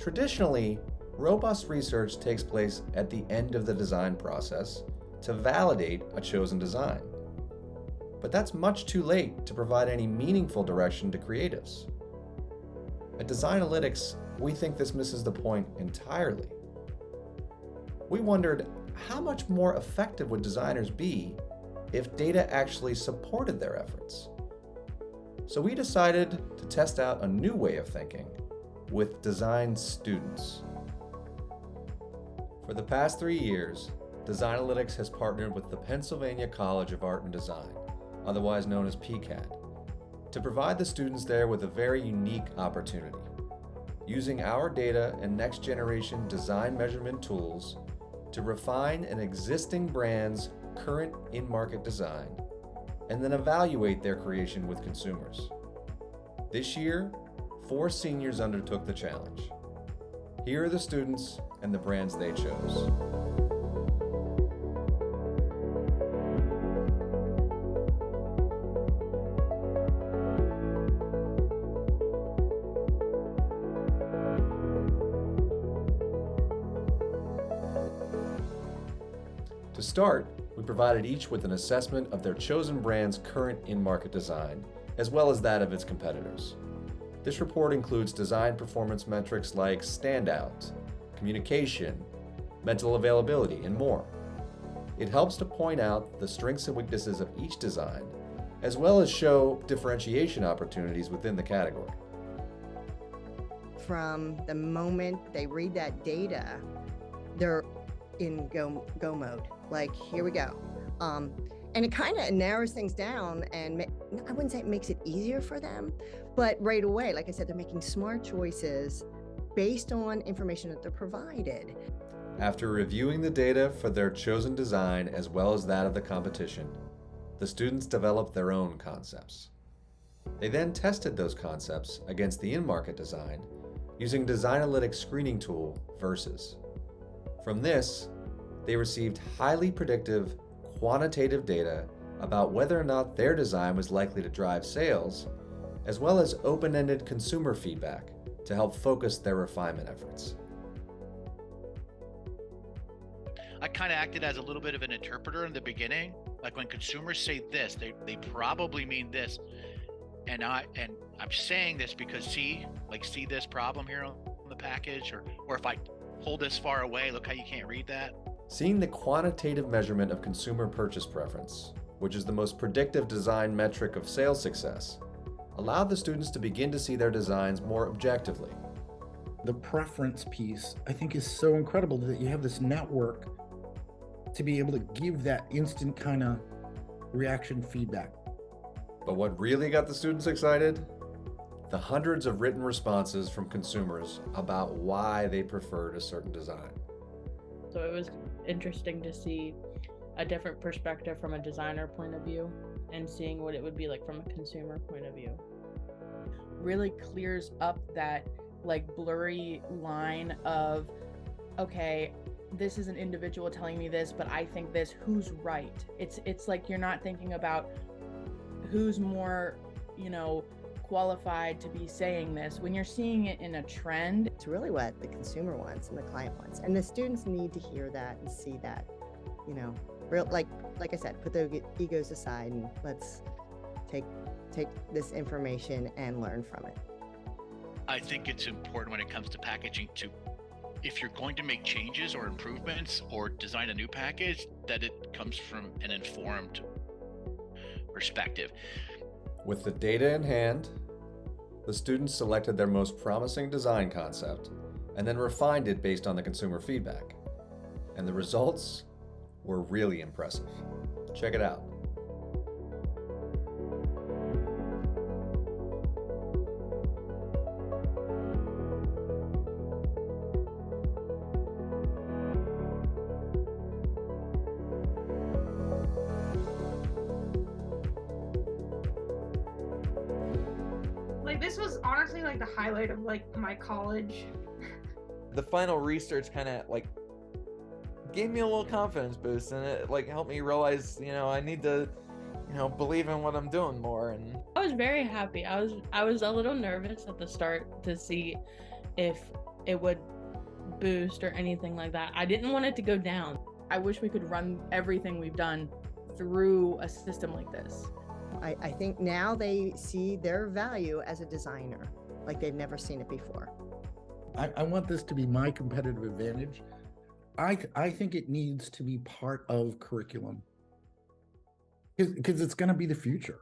Traditionally, robust research takes place at the end of the design process to validate a chosen design. But that's much too late to provide any meaningful direction to creatives. At Designalytics, we think this misses the point entirely. We wondered, how much more effective would designers be if data actually supported their efforts? So we decided to test out a new way of thinking with design students. For the past 3 years, Designalytics has partnered with the Pennsylvania College of Art and Design, otherwise known as PCAD, to provide the students there with a very unique opportunity. Using our data and next-generation design measurement tools to refine an existing brand's current in-market design, and then evaluate their creation with consumers. This year, 4 seniors undertook the challenge. Here are the students and the brands they chose. To start, we provided each with an assessment of their chosen brand's current in-market design, as well as that of its competitors. This report includes design performance metrics like standout, communication, mental availability, and more. It helps to point out the strengths and weaknesses of each design, as well as show differentiation opportunities within the category. From the moment they read that data, they're in go mode. Like, here we go. And it kind of narrows things down, and I wouldn't say it makes it easier for them, but right away, like I said, they're making smart choices based on information that they're provided. After reviewing the data for their chosen design as well as that of the competition, the students developed their own concepts. They then tested those concepts against the in-market design using Designalytics screening tool Versus. From this, they received highly predictive, quantitative data about whether or not their design was likely to drive sales, as well as open-ended consumer feedback to help focus their refinement efforts. I kind of acted as a little bit of an interpreter in the beginning. Like, when consumers say this, they probably mean this. And I'm saying this because see this problem here on the package, or if I pull this far away, look how you can't read that. Seeing the quantitative measurement of consumer purchase preference, which is the most predictive design metric of sales success, allowed the students to begin to see their designs more objectively. The preference piece, I think, is so incredible that you have this network to be able to give that instant kind of reaction feedback. But what really got the students excited? The hundreds of written responses from consumers about why they preferred a certain design. So it was interesting to see a different perspective from a designer point of view and seeing what it would be like from a consumer point of view. Really clears up that like blurry line of, okay, this is an individual telling me this, but I think this, who's right? It's like you're not thinking about who's more, qualified to be saying this. When you're seeing it in a trend, It's really what the consumer wants and the client wants. And the students need to hear that and see that, real, like I said, put the egos aside and let's take this information and learn from it. I think it's important when it comes to packaging to, if you're going to make changes or improvements or design a new package, that it comes from an informed perspective. With the data in hand, the students selected their most promising design concept and then refined it based on the consumer feedback. And the results were really impressive. Check it out. This was honestly like the highlight of like my college. The final research kind of like gave me a little confidence boost, and it like helped me realize, I need to, believe in what I'm doing more. And I was very happy. I was a little nervous at the start to see, if it would boost or anything like that. I didn't want it to go down. I wish we could run everything we've done through a system like this. I think now they see their value as a designer like they've never seen it before. I want this to be my competitive advantage. I think it needs to be part of curriculum because it's going to be the future.